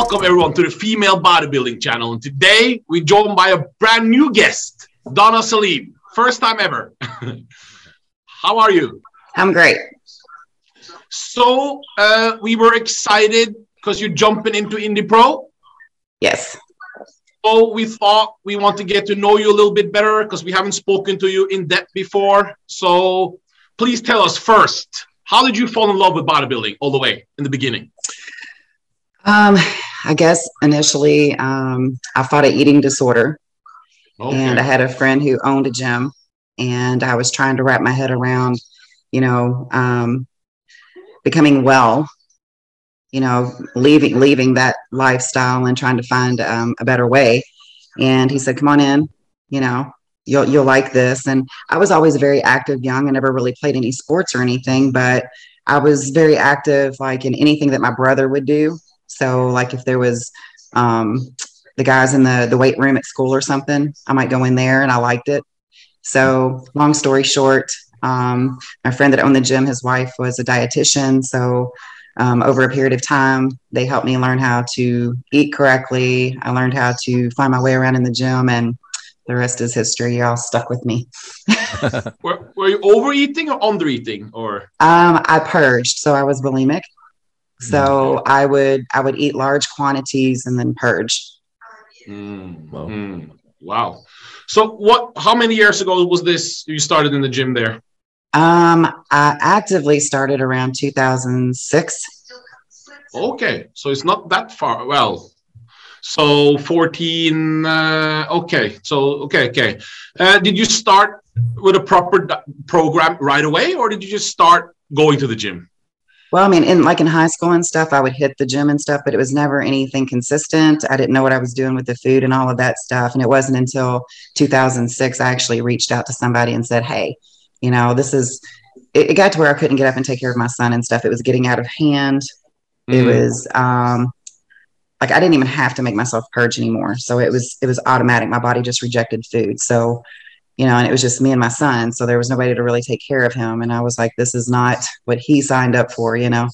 Welcome everyone to the Female Bodybuilding channel. And today we're joined by a brand new guest, Donna Salib. First time ever. How are you? I'm great. So we were excited because you're jumping into Indy Pro. Yes. So we thought we want to get to know you a little bit better because we haven't spoken to you in depth before. So please tell us first, how did you fall in love with bodybuilding all the way in the beginning? I guess initially I fought an eating disorder. Okay. And I had a friend who owned a gym, and I was trying to wrap my head around, you know, becoming well, you know, leaving that lifestyle and trying to find a better way. And he said, come on in, you know, you'll like this. And I was always very active young. I never really played any sports or anything, but I was very active, like in anything that my brother would do. So like if there was the guys in the weight room at school or something, I might go in there, and I liked it. So long story short, my friend that owned the gym, his wife was a dietitian. So over a period of time, they helped me learn how to eat correctly. I learned how to find my way around in the gym, and the rest is history. Y'all stuck with me. Were you overeating or undereating? Or I purged, so I was bulimic. So I would eat large quantities and then purge. Wow. So how many years ago was this you started in the gym there? I actively started around 2006. Okay. So it's not that far. Well, so 14. Okay. So, okay. Did you start with a proper program right away, or did you just start going to the gym? Well, I mean, in high school and stuff, I would hit the gym and stuff, but it was never anything consistent. I didn't know what I was doing with the food and all of that stuff. And it wasn't until 2006 I actually reached out to somebody and said, hey, you know, it got to where I couldn't get up and take care of my son and stuff. It was getting out of hand. It was like I didn't even have to make myself purge anymore. So it was automatic. My body just rejected food. So, you know, and it was just me and my son. So there was nobody to really take care of him. And I was like, this is not what he signed up for, you know?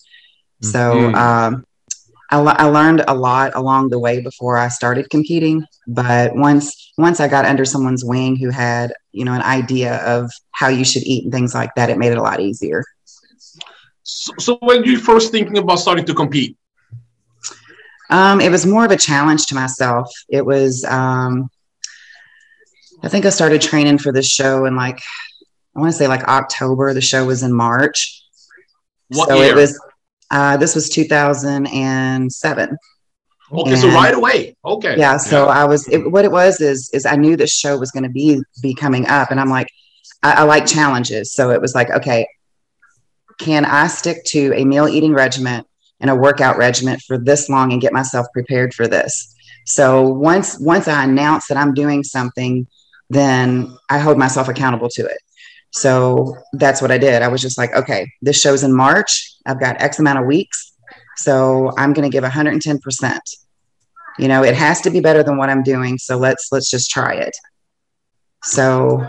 So I learned a lot along the way before I started competing. But once I got under someone's wing who had, you know, an idea of how you should eat and things like that, it made it a lot easier. So when you first thinking about starting to compete? It was more of a challenge to myself. It was, I think I started training for this show in I want to say October. The show was in March. What year? It was, this was 2007. Okay, so right away. Okay. Yeah, so what it was is I knew this show was going to be coming up, and I'm like, I like challenges. So it was like, okay, can I stick to a meal eating regimen and a workout regimen for this long and get myself prepared for this? So once I announce that I'm doing something, then I hold myself accountable to it. So that's what I did. I was just like, okay, this show's in March. I've got X amount of weeks. So I'm going to give 110%. You know, it has to be better than what I'm doing. So let's just try it. So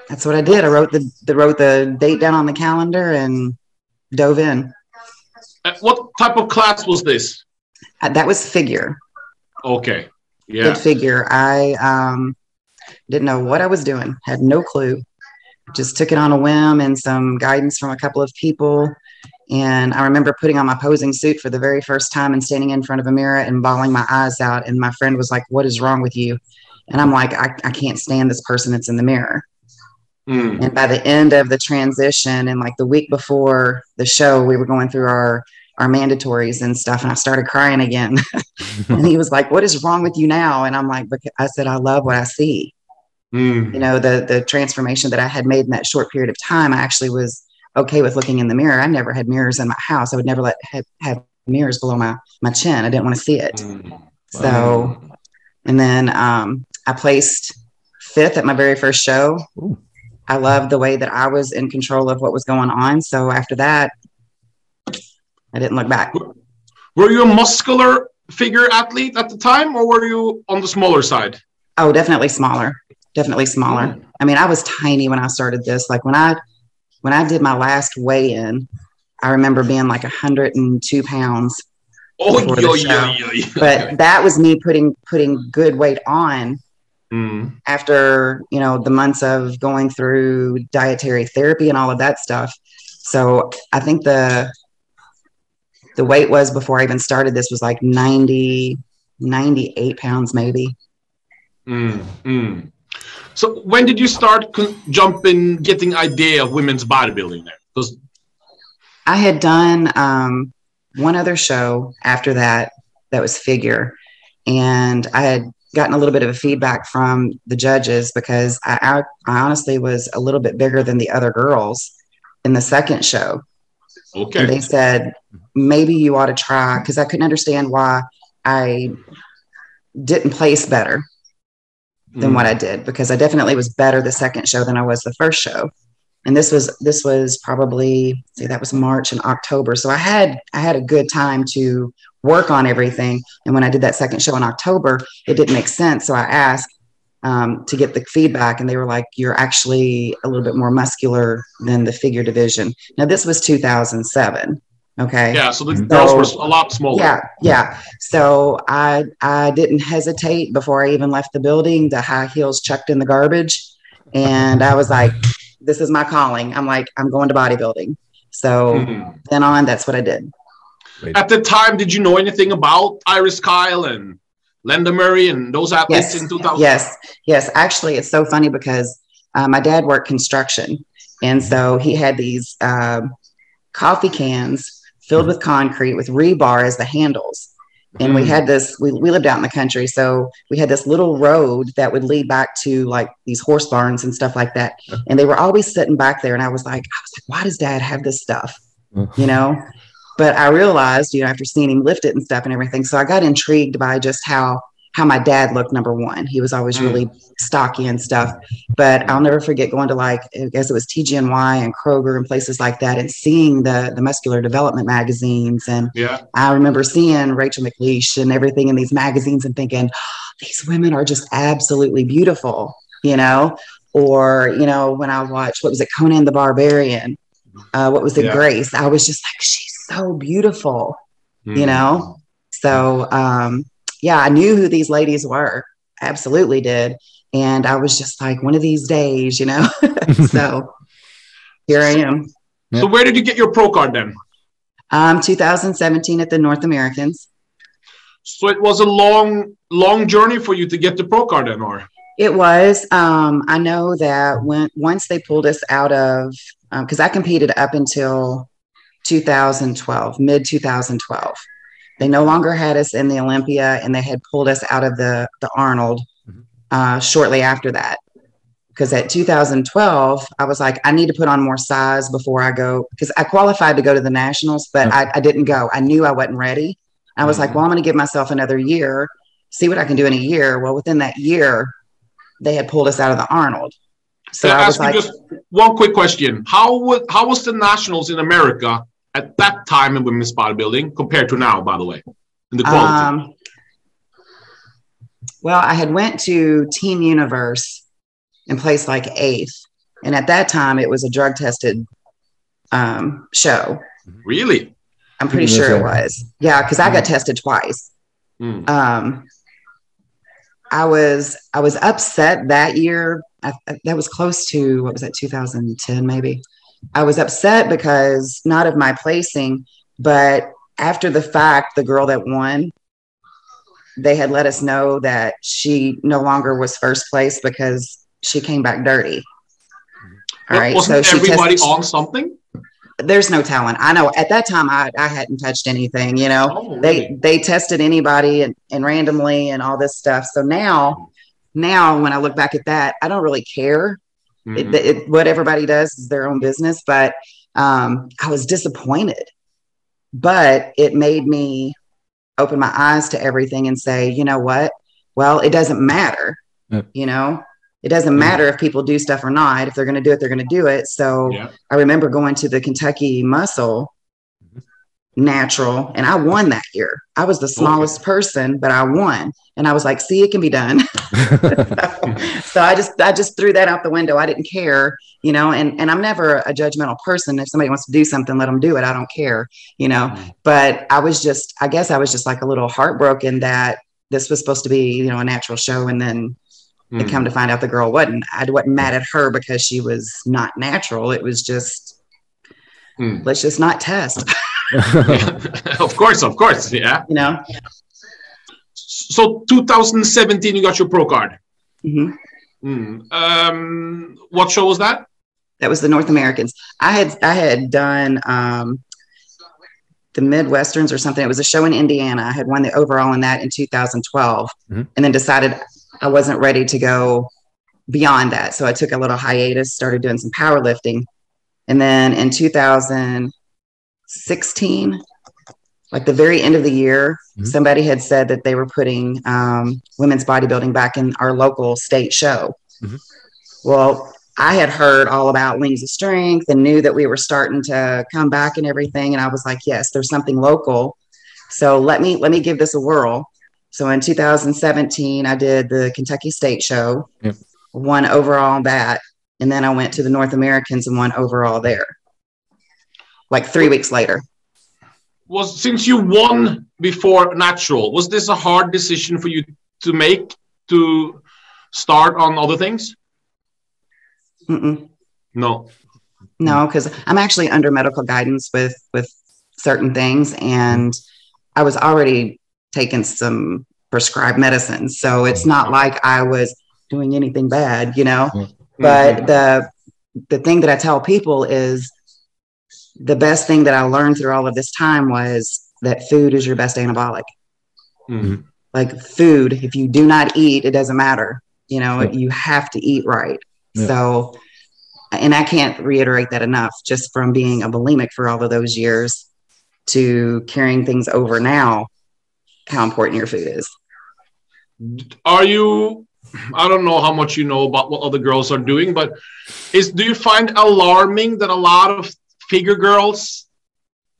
that's what I did. I wrote the date down on the calendar and dove in. What type of class was this? That was figure. Okay. Yeah. Good figure. I didn't know what I was doing. Had no clue. Just took it on a whim and some guidance from a couple of people. And I remember putting on my posing suit for the very first time and standing in front of a mirror and bawling my eyes out. And my friend was like, what is wrong with you? And I'm like, I can't stand this person that's in the mirror. And by the end of the transition and the week before the show, we were going through our mandatories and stuff, and I started crying again. And he was like, what is wrong with you now? And I'm like, I said, I love what I see. You know, the transformation that I had made in that short period of time, I actually was okay with looking in the mirror. I never had mirrors in my house. I would never have mirrors below my chin. I didn't want to see it. So, and then I placed 5th at my very first show. I loved the way that I was in control of what was going on. So after that, I didn't look back. Were you a muscular figure athlete at the time, or were you on the smaller side? Oh, definitely smaller. Definitely smaller. I mean, I was tiny when I started this. Like when I did my last weigh-in, I remember being like 102 pounds. Oh, before the show. But that was me putting good weight on after, you know, the months of going through dietary therapy and all of that stuff. So I think the weight was, before I even started this, was like 98 pounds maybe. So when did you start getting idea of women's bodybuilding there? Because I had done one other show after that was figure, and I had gotten a little bit of a feedback from the judges because I honestly was a little bit bigger than the other girls in the second show. Okay. And they said, maybe you ought to try, because I couldn't understand why I didn't place better than what I did, because I definitely was better the second show than I was the first show. And this was probably, that was March and October. So I had a good time to work on everything. And when I did that second show in October, it didn't make sense. So I asked to get the feedback, and they were like, you're actually a little bit more muscular than the figure division. Now this was 2007. Okay. Yeah. So the girls were a lot smaller. Yeah. Yeah. So I didn't hesitate before I even left the building. The high heels chucked in the garbage. And I was like, this is my calling. I'm like, I'm going to bodybuilding. So then on, that's what I did. At the time, did you know anything about Iris Kyle and Linda Murray and those athletes in 2000? Yes. Actually, it's so funny because my dad worked construction. And so he had these coffee cans filled with concrete with rebar as the handles. And we had this, we lived out in the country. So we had this little road that would lead back to like these horse barns and stuff like that. And they were always sitting back there. And I was like, why does Dad have this stuff? You know? But I realized, you know, after seeing him lift it and stuff and everything. So I got intrigued by just how my dad looked, number one. He was always really stocky and stuff. But I'll never forget going to, like, I guess it was TGNY and Kroger and places like that, and seeing the muscular development magazines. And I remember seeing Rachel McLeish and everything in these magazines and thinking, oh, these women are just absolutely beautiful, you know? Or, you know, when I watched, what was it, Conan the Barbarian? What was it, Grace? I was just like, she's so beautiful, you know? So, I knew who these ladies were. Absolutely did. And I was just like, one of these days, you know? So here I am. So where did you get your pro card then? 2017 at the North Americans. So it was a long journey for you to get the pro card then, or? It was. I know that once they pulled us out of, because I competed up until 2012, mid 2012. They no longer had us in the Olympia, and they had pulled us out of the Arnold shortly after that. Because at 2012, I was like, I need to put on more size before I go, because I qualified to go to the nationals, but I didn't go. I knew I wasn't ready. I was like, well, I'm going to give myself another year, see what I can do in a year. Well, within that year, they had pulled us out of the Arnold. So I was like, just one quick question. How was the nationals in America at that time in women's bodybuilding compared to now, by the way, in the quality? Well, I had went to Team Universe and placed like 8th. And at that time, it was a drug tested show. Really? I'm pretty sure it was. Yeah, because I got tested twice. I was upset that year. That was close to, what was that, 2010 maybe? I was upset because not of my placing, but after the fact, the girl that won, they had let us know that she no longer was first place because she came back dirty. All right. Wasn't everybody on something? There's no telling. I know at that time I hadn't touched anything, you know. Oh, really? They tested anybody and randomly and all this stuff. So now when I look back at that, I don't really care. What everybody does is their own business. But I was disappointed. But it made me open my eyes to everything and say, you know what? Well, it doesn't matter. You know, it doesn't matter if people do stuff or not. If they're going to do it, they're going to do it. So I remember going to the Kentucky Muscle natural, and I won that year. I was the smallest person, but I won, and I was like, see, it can be done. So I just threw that out the window. I didn't care, you know, and I'm never a judgmental person. If somebody wants to do something, let them do it. I don't care, you know. But I guess I was just like a little heartbroken that this was supposed to be, you know, a natural show, and then it come to find out the girl wasn't. I wasn't mad at her because she was not natural. It was just let's just not test. Of course, yeah. You know. So 2017, you got your pro card. What show was that? That was the North Americans. I had done the Midwesterns or something. It was a show in Indiana. I had won the overall in that in 2012, and then decided I wasn't ready to go beyond that. So I took a little hiatus, started doing some powerlifting, and then in 2016, like the very end of the year, somebody had said that they were putting women's bodybuilding back in our local state show. Well, I had heard all about Wings of Strength and knew that we were starting to come back and everything. And I was like, yes, there's something local. So let me give this a whirl. So in 2017, I did the Kentucky State Show, won overall on that. And then I went to the North Americans and won overall there. Like 3 weeks later. Since you won before natural, was this a hard decision for you to make to start on other things? No, because I'm actually under medical guidance with certain things, and I was already taking some prescribed medicine, so it's not like I was doing anything bad, you know. But the thing that I tell people is the best thing that I learned through all of this time was that food is your best anabolic. Like food, if you do not eat, it doesn't matter. You know, you have to eat right. So, and I can't reiterate that enough, just from being a bulimic for all of those years to carrying things over now, how important your food is. I don't know how much you know about what other girls are doing, but do you find alarming that a lot of figure girls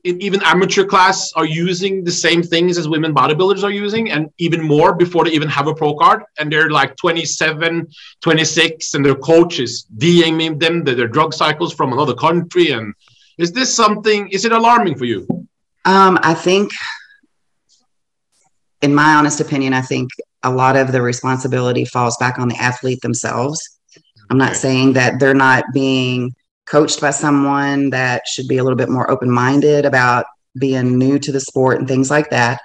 in even amateur class are using the same things as women bodybuilders are using, and even more before they even have a pro card, and they're like 27, 26, and their coach is DMing them their drug cycles from another country? And is it alarming for you? I think, in my honest opinion, I think a lot of the responsibility falls back on the athlete themselves. I'm not saying that they're not being coached by someone that should be a little bit more open-minded about being new to the sport and things like that.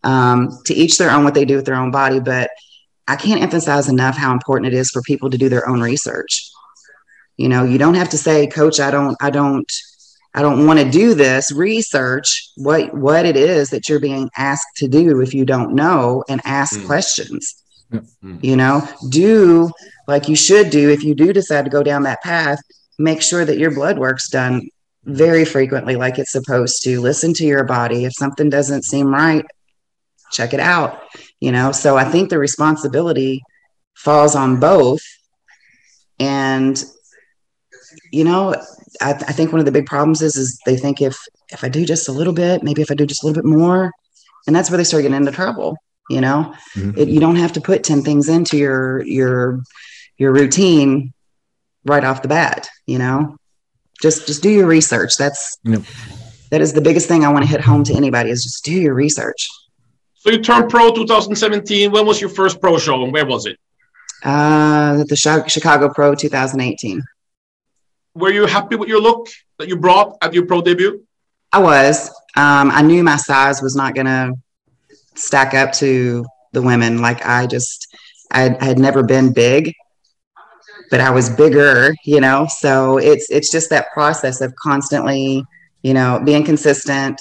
To each their own what they do with their own body, but I can't emphasize enough how important it is for people to do their own research. You know, you don't have to say, Coach, I don't want to do this. Research what it is that you're being asked to do if you don't know, and ask questions. You know, do like you should do if you do decide to go down that path. Make sure that your blood work's done very frequently, like it's supposed to. Listen to your body. If something doesn't seem right, check it out. You know, so I think the responsibility falls on both. And, you know, I think one of the big problems is they think if I do just a little bit, maybe if I do just a little bit more, and that's where they start getting into trouble. You know, you don't have to put 10 things into your routine right off the bat. You know, just do your research. That is the biggest thing I want to hit home to anybody, is just do your research. So you turned pro 2017. When was your first pro show, and where was it? The Chicago Pro 2018. Were you happy with your look that you brought at your pro debut? I was. I knew my size was not going to stack up to the women. Like I had never been big, but I was bigger, you know? So it's just that process of constantly, you know, being consistent,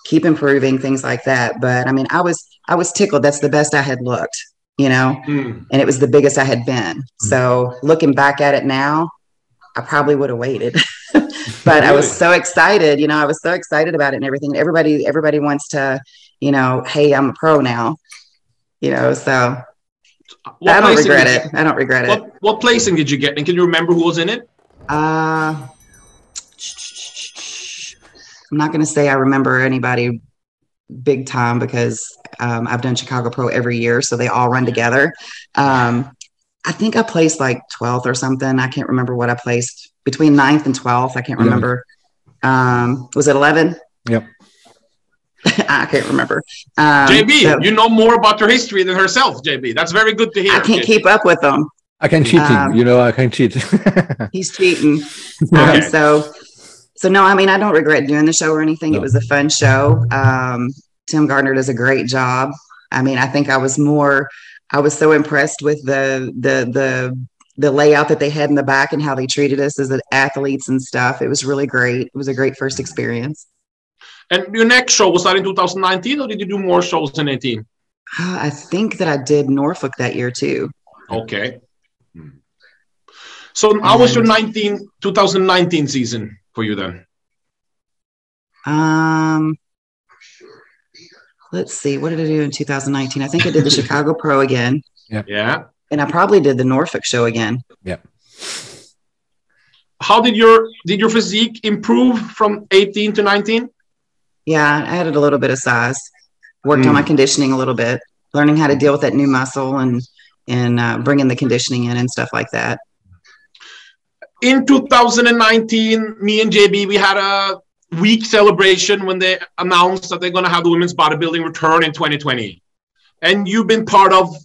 keep improving, things like that. But I mean, I was tickled. That's the best I had looked, you know, and it was the biggest I had been. So looking back at it now, I probably would have waited, but I was so excited, you know, I was so excited about it and everything. Everybody wants to, you know, hey, I'm a pro now, you know, so I don't regret it. I don't regret it. What placing did you get? And can you remember who was in it? I'm not going to say I remember anybody big time because I've done Chicago Pro every year, so they all run together. I think I placed like 12th or something. I can't remember what I placed between 9th and 12th. I can't remember. Was it 11? Yep. I can't remember. JB, so, you know more about her history than herself, JB. That's very good to hear. I can't keep up with them. I can cheat him. You know, I can cheat. He's cheating. So no, I mean, I don't regret doing the show or anything. No. It was a fun show. Tim Gardner does a great job. I mean, I think I was so impressed with the layout that they had in the back and how they treated us as athletes and stuff. It was really great. It was a great first experience. And your next show, was that in 2019 or did you do more shows in 18? I think that I did Norfolk that year too. Okay. So how was your 2019 season for you then? Let's see. What did I do in 2019? I think I did the Chicago Pro again. Yeah. And I probably did the Norfolk show again. Yeah. How did your physique improve from 18 to 19? Yeah, I added a little bit of size. Worked on my conditioning a little bit, learning how to deal with that new muscle and bringing the conditioning in and stuff like that. In 2019, me and JB, we had a week celebration when they announced that they're going to have the women's bodybuilding return in 2020. And you've been part of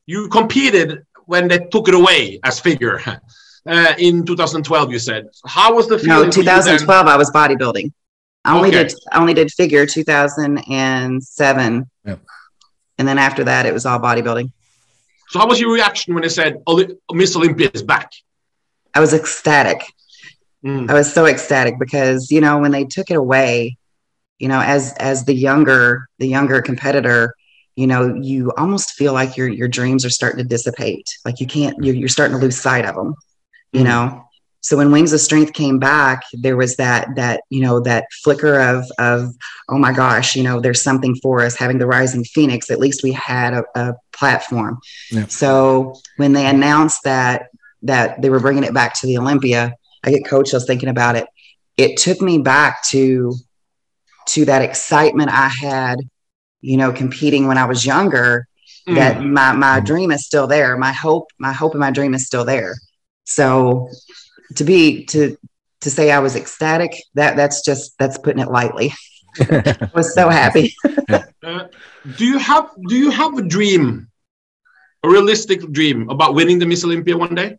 you competed when they took it away as figure in 2012, you said. How was the feeling? No, 2012, I was bodybuilding. I only did figure 2007. Yep. And then after that, it was all bodybuilding. So how was your reaction when they said Miss Olympia is back? I was ecstatic. I was so ecstatic because, you know, when they took it away, you know, as the younger competitor, you know, you almost feel like your dreams are starting to dissipate. Like you're starting to lose sight of them, you know? So when Wings of Strength came back, there was that, you know, that flicker of, oh my gosh, you know, there's something for us. Having the Rising Phoenix, at least we had a platform. Yeah. So when they announced that they were bringing it back to the Olympia, I get coached. I was thinking about it. It took me back to that excitement I had, you know, competing when I was younger. That my dream is still there. My hope and my dream is still there. So to say I was ecstatic, that's putting it lightly. I was so happy. Do you have a dream, a realistic dream about winning the Miss Olympia one day?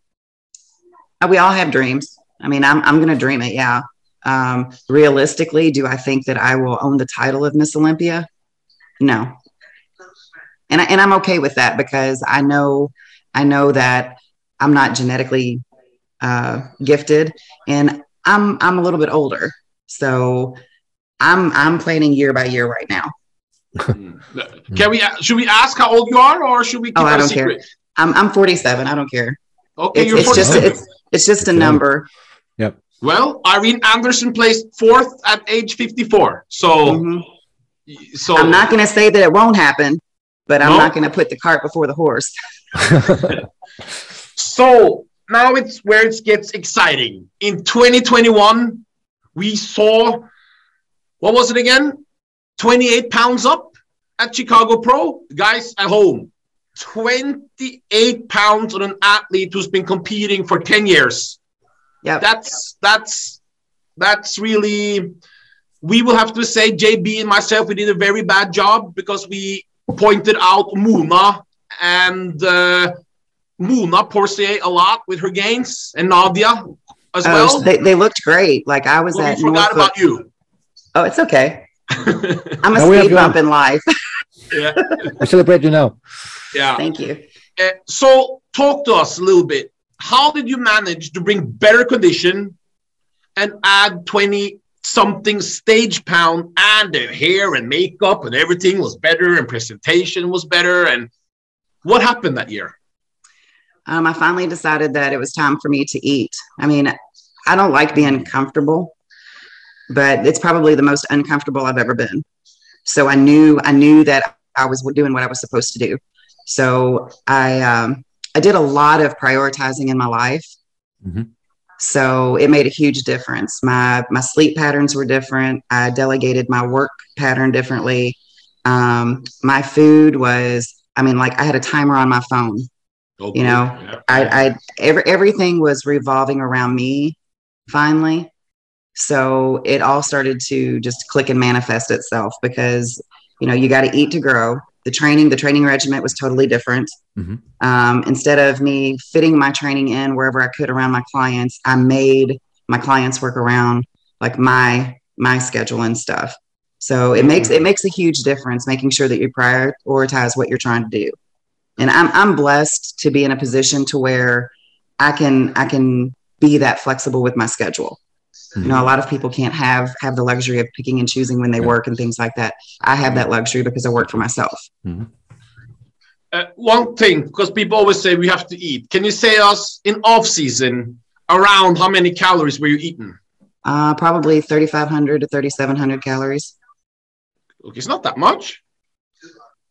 We all have dreams. I mean, I'm going to dream it. Yeah. Realistically, do I think that I will own the title of Miss Olympia? No. And I'm okay with that because I know that I'm not genetically gifted and I'm a little bit older. So I'm planning year by year right now. Should we ask how old you are or should we keep I don't care. I'm 47. I don't care. Okay. You're 47. It's just a number. Yep. Well, Irene Anderson placed 4th at age 54. So, so I'm not going to say that it won't happen, but I'm not going to put the cart before the horse. So now it's where it gets exciting. In 2021, we saw, what was it again? 28 pounds up at Chicago Pro. Guys at home, 28 pounds on an athlete who's been competing for 10 years. Yeah, that's really, we will have to say, JB and myself, we did a very bad job because we pointed out Mona and Mona Porcier a lot with her gains and Nadia as well. They looked great. Like I was at we forgot about you. Oh, it's okay. I'm a speed bump in life. Yeah. I celebrate you now. Yeah. Thank you. So talk to us a little bit. How did you manage to bring better condition and add 20-something stage pound and the hair and makeup and everything was better and presentation was better? And what happened that year? I finally decided that it was time for me to eat. I mean, I don't like being comfortable, but it's probably the most uncomfortable I've ever been. So I knew that I was doing what I was supposed to do. So I did a lot of prioritizing in my life. So it made a huge difference. My sleep patterns were different. I delegated my work pattern differently. My food was, I mean, like I had a timer on my phone. Okay. You know, Yeah. everything was revolving around me finally. So it all started to just click and manifest itself because, you know, you got to eat to grow. The training regimen was totally different. Instead of me fitting my training in wherever I could around my clients, I made my clients work around like my schedule and stuff. So it makes a huge difference making sure that you prioritize what you're trying to do. And I'm blessed to be in a position to where I can be that flexible with my schedule. You know, a lot of people can't have the luxury of picking and choosing when they work and things like that. I have that luxury because I work for myself. One thing, because people always say we have to eat. Can you say us in off season around how many calories were you eating? Probably 3,500 to 3,700 calories. Okay, it's not that much.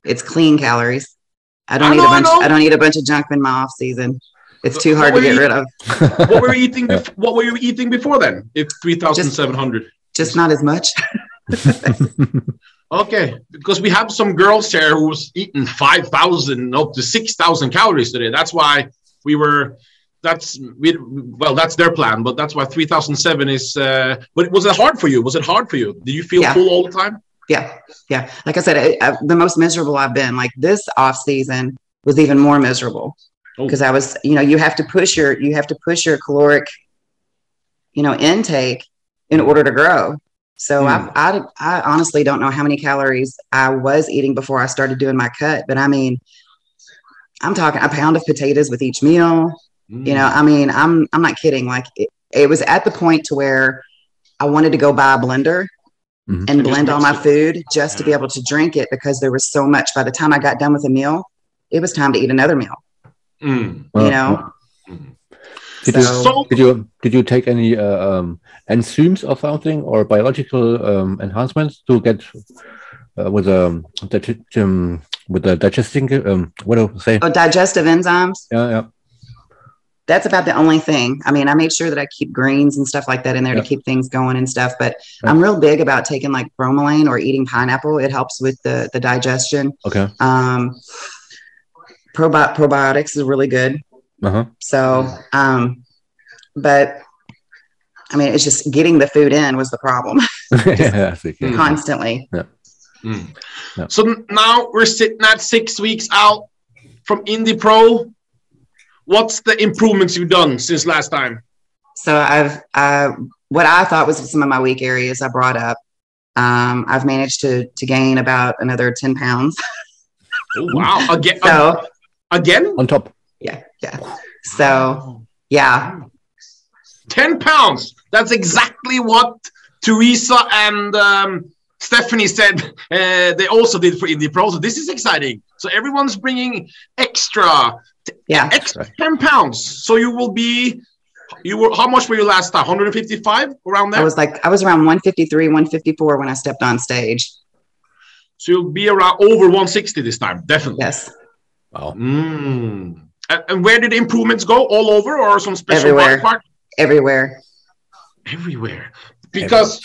It's clean calories. I don't eat a bunch of junk in my off season. It's too hard to get rid of. What were you eating? What were you eating before then? If 3,700, just not as much. Okay, because we have some girls here who was eating 5,000 up to 6,000 calories today. That's why that's their plan. But that's why 3,007 is. But was it hard for you? Did you feel full all the time? Yeah. Like I said, the most miserable I've been. Like this off season was even more miserable. Because I was, you know, you have to push your caloric, you know, intake in order to grow. So I honestly don't know how many calories I was eating before I started doing my cut. But I mean, I'm talking a pound of potatoes with each meal. You know, I mean, I'm not kidding. Like it was at the point to where I wanted to go buy a blender and blend all my food just to be able to drink it because there was so much. By the time I got done with a meal, it was time to eat another meal. You know. Did you take any enzymes or something or biological enhancements to get with the digesting what do I say? Oh, digestive enzymes. Yeah. That's about the only thing. I mean, I make sure that I keep greens and stuff like that in there to keep things going and stuff. But I'm real big about taking like bromelain or eating pineapple. It helps with the digestion. Okay. Probiotics is really good. So, but I mean, it's just getting the food in was the problem. Constantly. So now we're sitting at 6 weeks out from Indy Pro. What's the improvements you've done since last time? So what I thought was some of my weak areas I brought up. I've managed to gain about another 10 pounds. Oh, wow. Again? So, again? On top. Yeah. So, yeah. 10 pounds. That's exactly what Teresa and Stephanie said they also did for Indy Pro. So this is exciting. So everyone's bringing extra 10 pounds. So you were, how much were you last time? 155 around there? I was around 153, 154 when I stepped on stage. So you'll be around over 160 this time. Definitely. Yes. Wow. And where did the improvements go? All over or some special part? Everywhere. Because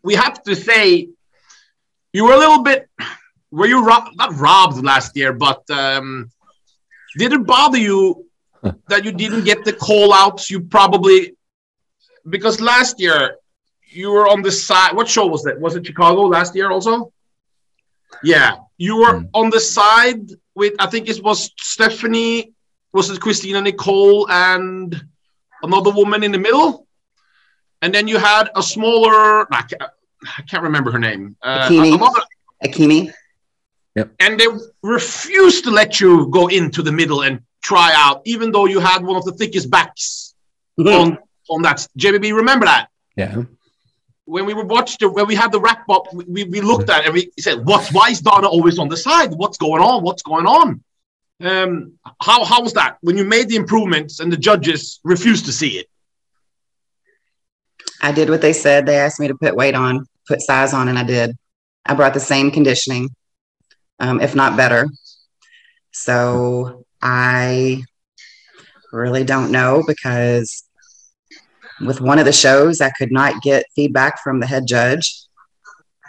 we have to say, you were a little bit, were you not robbed last year, but did it bother you that you didn't get the call outs? You probably, because last year you were on the side. What show was that? Was it Chicago last year also? Yeah. You were on the side with, I think it was Stephanie, was it Christina Nicole and another woman in the middle? And then you had a smaller, I can't remember her name. Akimi. Yep. And they refused to let you go into the middle and try out, even though you had one of the thickest backs on that. JBB, remember that? Yeah. When we when we had the wrap up, we looked at it and we said, why is Donna always on the side? What's going on? How was that when you made the improvements and the judges refused to see it? I did what they said. They asked me to put size on, and I did. I brought the same conditioning, if not better. So I really don't know because with one of the shows, I could not get feedback from the head judge.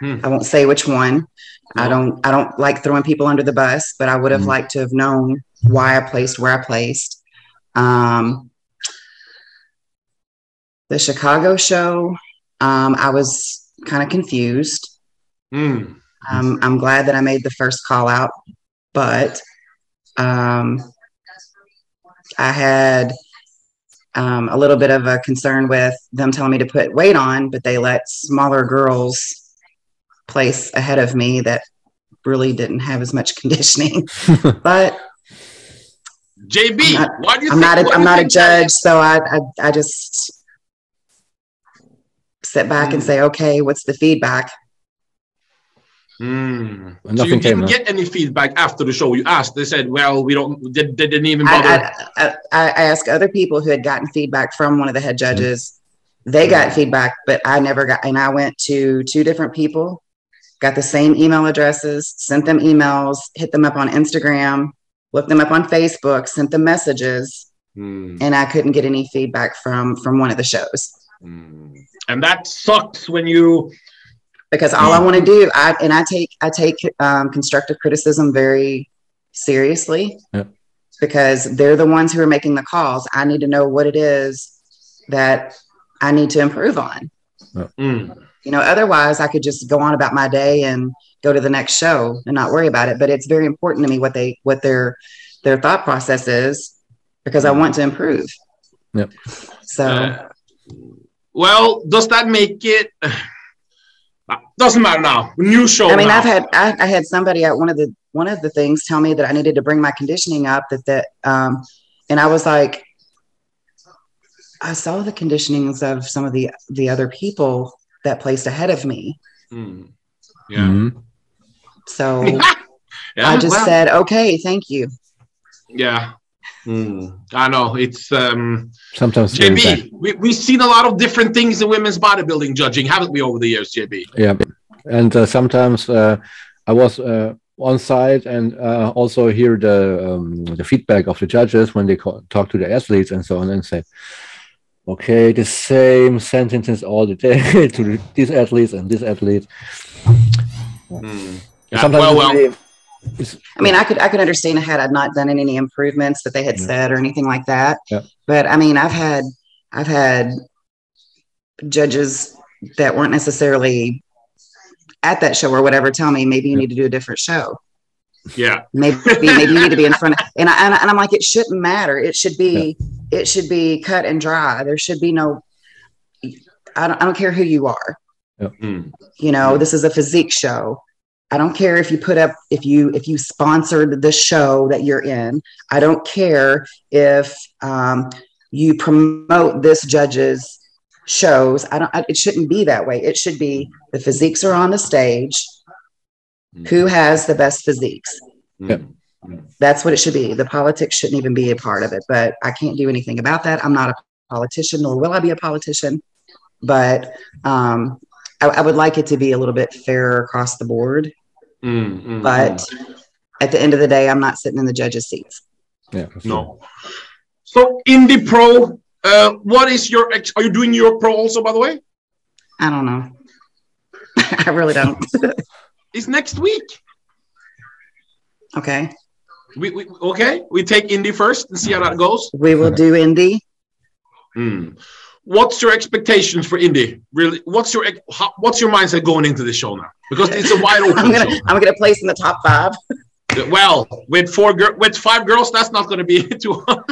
I won't say which one. No. I don't like throwing people under the bus, but I would have liked to have known why I placed where I placed. The Chicago show, I was kind of confused. I'm glad that I made the first call out, but I had a little bit of a concern with them telling me to put weight on, but they let smaller girls place ahead of me that really didn't have as much conditioning. But JB, why do you I'm not a judge, so I just sit back and say, okay, what's the feedback? So you didn't get any feedback after the show? You asked. They said, well, they didn't even bother. I asked other people who had gotten feedback from one of the head judges. They got feedback, but I never got. And I went to 2 different people, got the same email addresses, sent them emails, hit them up on Instagram, looked them up on Facebook, sent them messages, and I couldn't get any feedback from one of the shows. And that sucks when you. Because all I want to do, I take constructive criticism very seriously, because they're the ones who are making the calls. I need to know what it is that I need to improve on. You know, otherwise I could just go on about my day and go to the next show and not worry about it. But it's very important to me what their thought process is, because I want to improve. So, well, does that make it? Doesn't matter now. New show. I mean, now. I had somebody at one of the things tell me that I needed to bring my conditioning up. And I was like, I saw the conditionings of some of the other people that placed ahead of me. So I just said, okay, thank you. I know it's sometimes JB. We've seen a lot of different things in women's bodybuilding judging, haven't we, over the years, JB? Yeah, and sometimes I was on site and also hear the feedback of the judges when they talk to the athletes and so on, and say, okay, the same sentences all the day to these athletes and this athlete. Well. I mean, I could understand had I not done any improvements that they had said or anything like that. But I mean, I've had judges that weren't necessarily at that show or whatever tell me maybe you need to do a different show. Maybe you need to be in front of, and I'm like, it shouldn't matter. It should be cut and dry. There should be no. I don't care who you are. You know, this is a physique show. I don't care if you sponsored the show that you're in. I don't care if you promote this judge's shows. It shouldn't be that way. It should be the physiques are on the stage. Who has the best physiques? That's what it should be. The politics shouldn't even be a part of it, but I can't do anything about that. I'm not a politician, nor will I be a politician, but I would like it to be a little bit fairer across the board. But at the end of the day, I'm not sitting in the judges' seats. No. So Indy Pro, what is are you doing your pro also, by the way? I don't know. I really don't. It's next week. Okay. We take Indy first and see how that goes. We will do Indy. What's your expectations for Indy? Really, what's your mindset going into this show now? Because it's a wide open show. I'm gonna place in the top 5. Well, with 5 girls, that's not going to be too hard.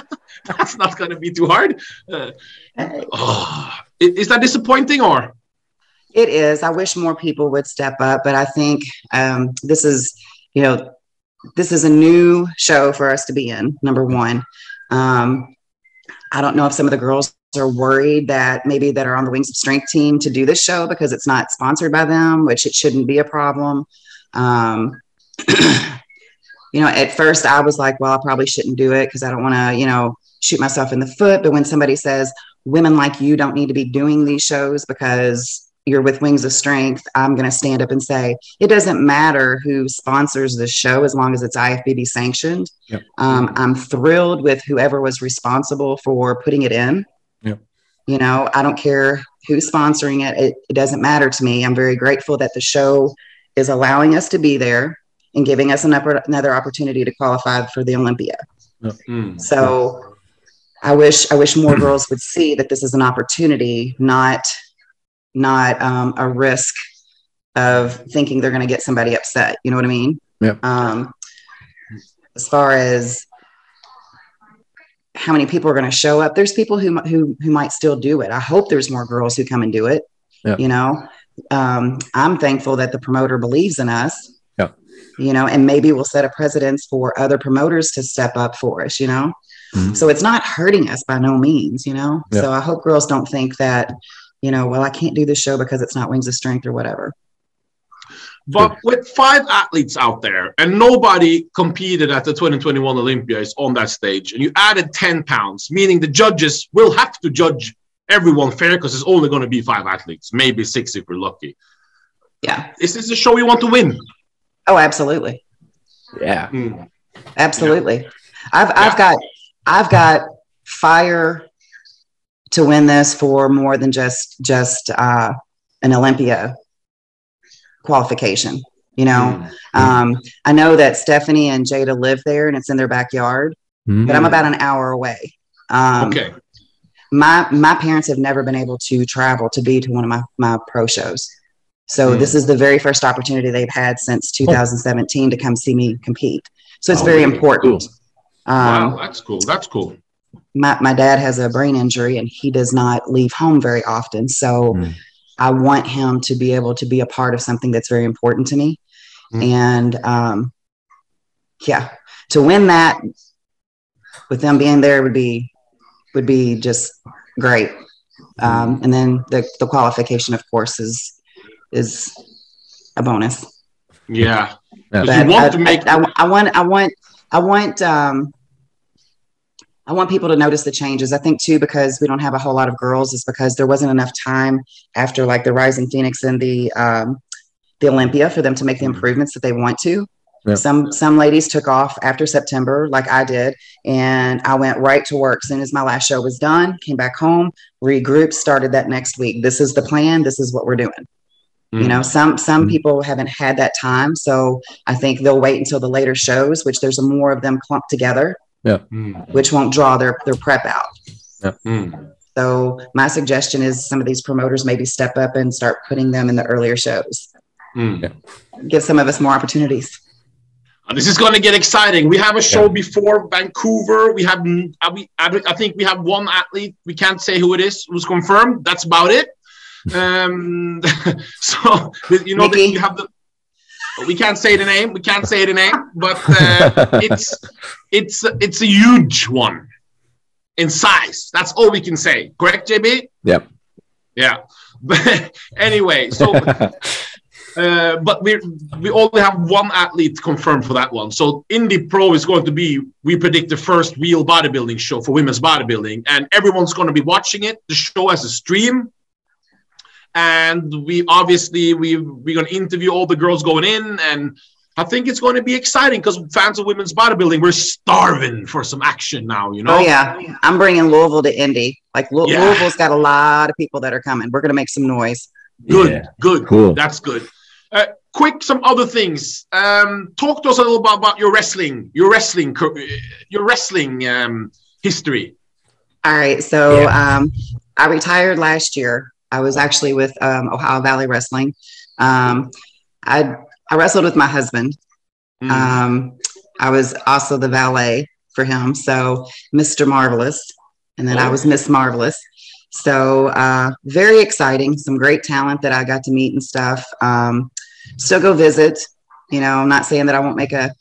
That's not going to be too hard. Is that disappointing or? It is. I wish more people would step up, but I think this is a new show for us to be in. Number one, I don't know if some of the girls are worried that are on the Wings of Strength team to do this show because it's not sponsored by them, which it shouldn't be a problem. At first I was like, well, I probably shouldn't do it because I don't want to, shoot myself in the foot. But when somebody says women like you don't need to be doing these shows because you're with Wings of Strength, I'm going to stand up and say, it doesn't matter who sponsors the show as long as it's IFBB sanctioned. Yep. I'm thrilled with whoever was responsible for putting it in. Yep. You know, I don't care who's sponsoring it. It doesn't matter to me. I'm very grateful that the show is allowing us to be there and giving us another opportunity to qualify for the Olympia. So I wish more girls would see that this is an opportunity, not a risk of thinking they're going to get somebody upset. You know what I mean? Yeah. As far as how many people are going to show up, there's people who might still do it. I hope there's more girls who come and do it. Yeah. You know, I'm thankful that the promoter believes in us. Yeah. You know, and maybe we'll set a precedence for other promoters to step up for us, you know? So it's not hurting us by no means, you know? Yeah. So I hope girls don't think that, you know, well, I can't do this show because it's not Wings of Strength or whatever. But with 5 athletes out there and nobody competed at the 2021 Olympia is on that stage, and you added 10 pounds, meaning the judges will have to judge everyone fair because it's only going to be 5 athletes, maybe 6 if we're lucky. Yeah. Is this a show you want to win? Oh, absolutely. Yeah. Absolutely. Yeah. I've got fire to win this for more than just an Olympia qualification. You know, I know that Stephanie and Jada live there and it's in their backyard, but I'm about an hour away. Okay. My parents have never been able to travel to be to one of my pro shows. So this is the very first opportunity they've had since 2017 to come see me compete. So it's very important. Cool. Wow, that's cool. That's cool. My dad has a brain injury and he does not leave home very often. So I want him to be able to be a part of something that's very important to me. And yeah, to win that with them being there would be just great. And then the qualification, of course, is a bonus. Yeah. But you want to make I want people to notice the changes. I think too, because we don't have a whole lot of girls, is because there wasn't enough time after like the Rising Phoenix and the Olympia for them to make the improvements that they want to. Yeah. Some ladies took off after September, like I did, and I went right to work. As soon as my last show was done, came back home, regrouped, started that next week. This is the plan. This is what we're doing. You know, some people haven't had that time, so I think they'll wait until the later shows, which there's more of them clumped together, which won't draw their prep out. So my suggestion is some of these promoters maybe step up and start putting them in the earlier shows. Give some of us more opportunities. This is going to get exciting. We have a show before Vancouver. We have, I think we have 1 athlete. We can't say who it is. Who's confirmed. That's about it. So you know that you have we can't say the name. We can't say the name, but it's a huge one in size. That's all we can say. Correct, JB? Yep. Yeah. But anyway, so. But we only have 1 athlete confirmed for that one. So Indy Pro is going to be, we predict, the first real bodybuilding show for women's bodybuilding, and everyone's going to be watching it. The show has a stream, and we're going to interview all the girls going in, and I think it's going to be exciting because fans of women's bodybuilding, we're starving for some action now, you know? Oh yeah, I'm bringing Louisville to Indy. Like Louisville's got a lot of people that are coming. We're going to make some noise. Good, cool. That's good. Quick, some other things. Talk to us a little about your wrestling history. All right, so I retired last year. I was actually with Ohio Valley Wrestling. I wrestled with my husband. I was also the valet for him, so Mr. Marvelous, and then I was Miss Marvelous. So very exciting, some great talent that I got to meet and stuff. Still go visit, you know, I'm not saying that I won't make a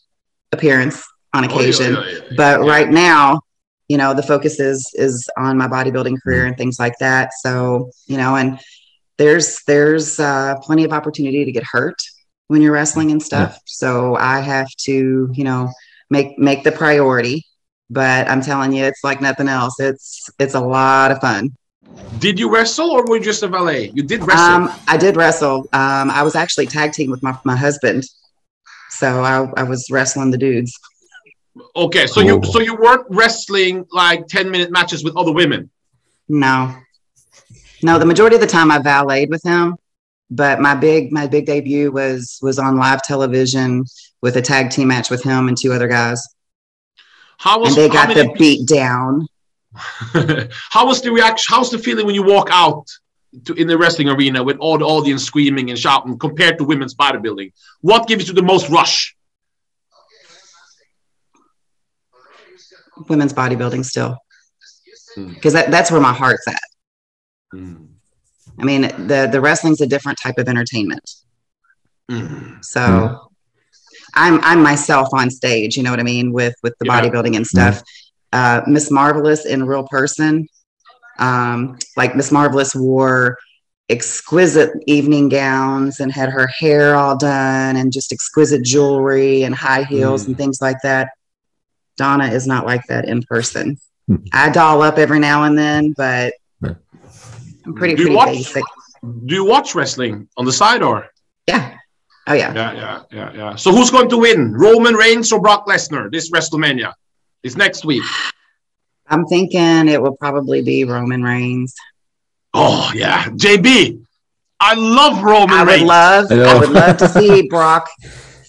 appearance on occasion, but right now, you know, the focus is on my bodybuilding career and things like that. So, you know, and there's plenty of opportunity to get hurt when you're wrestling and stuff. So I have to, you know, make the priority, but I'm telling you, it's like nothing else. It's a lot of fun. Did you wrestle or were you just a valet? You did wrestle. I did wrestle. I was actually tag team with my husband. So I was wrestling the dudes. Okay. So you weren't wrestling like 10-minute matches with other women? No. No, the majority of the time I valeted with him, but my big debut was on live television with a tag team match with him and 2 other guys. And they got the beat down. How was the reaction? How's the feeling when you walk out in the wrestling arena with all the audience screaming and shouting compared to women's bodybuilding? What gives you the most rush? Women's bodybuilding still, because that's where my heart's at. I mean, the wrestling's a different type of entertainment. So I'm myself on stage, you know what I mean, with the bodybuilding and stuff. Miss Marvelous in real person, like Miss Marvelous wore exquisite evening gowns and had her hair all done and just exquisite jewelry and high heels and things like that. Donna is not like that in person. I doll up every now and then, but I'm pretty basic. Do you watch wrestling on the side or? Yeah. Oh yeah. Yeah. So who's going to win, Roman Reigns or Brock Lesnar this WrestleMania? It's next week. I'm thinking it will probably be Roman Reigns. Oh yeah, JB. I love Roman Reigns. I would love to see Brock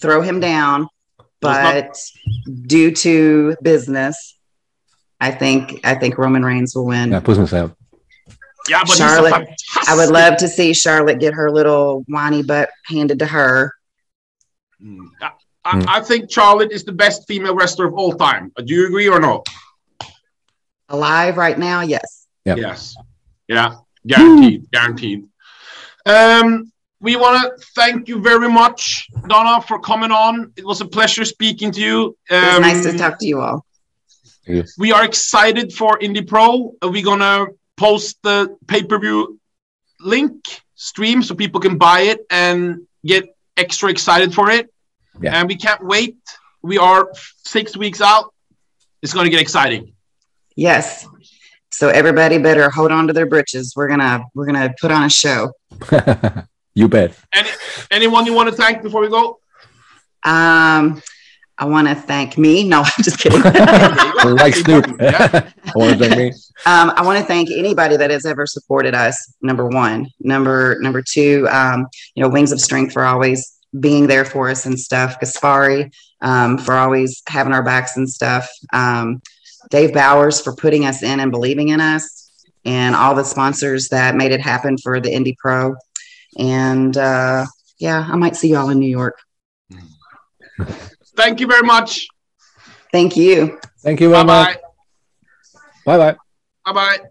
throw him down, but due to business, I think Roman Reigns will win. Yeah, myself. Yeah, but Charlotte. I would love to see Charlotte get her little whiny butt handed to her. I think Charlotte is the best female wrestler of all time. Do you agree or no? Alive right now, yes. Yep. Yes. Yeah. Guaranteed. We want to thank you very much, Donna, for coming on. It was a pleasure speaking to you. It was nice to talk to you all. We are excited for Indy Pro. We're going to post the pay-per-view link stream so people can buy it and get extra excited for it. Yeah. And we can't wait. We are 6 weeks out. It's going to get exciting. Yes. So everybody better hold on to their britches. We're gonna put on a show. You bet. Anyone you want to thank before we go? I want to thank me. No, I'm just kidding. Like Snoop. I want to thank me. I want to thank anybody that has ever supported us. Number one. Number two. Wings of Strength for always being there for us and stuff. Gaspari for always having our backs and stuff. Dave Bowers for putting us in and believing in us, and all the sponsors that made it happen for the Indy Pro. And I might see y'all in New York. Thank you very much. Thank you. Thank you very much. Bye-bye. Bye-bye. Bye-bye.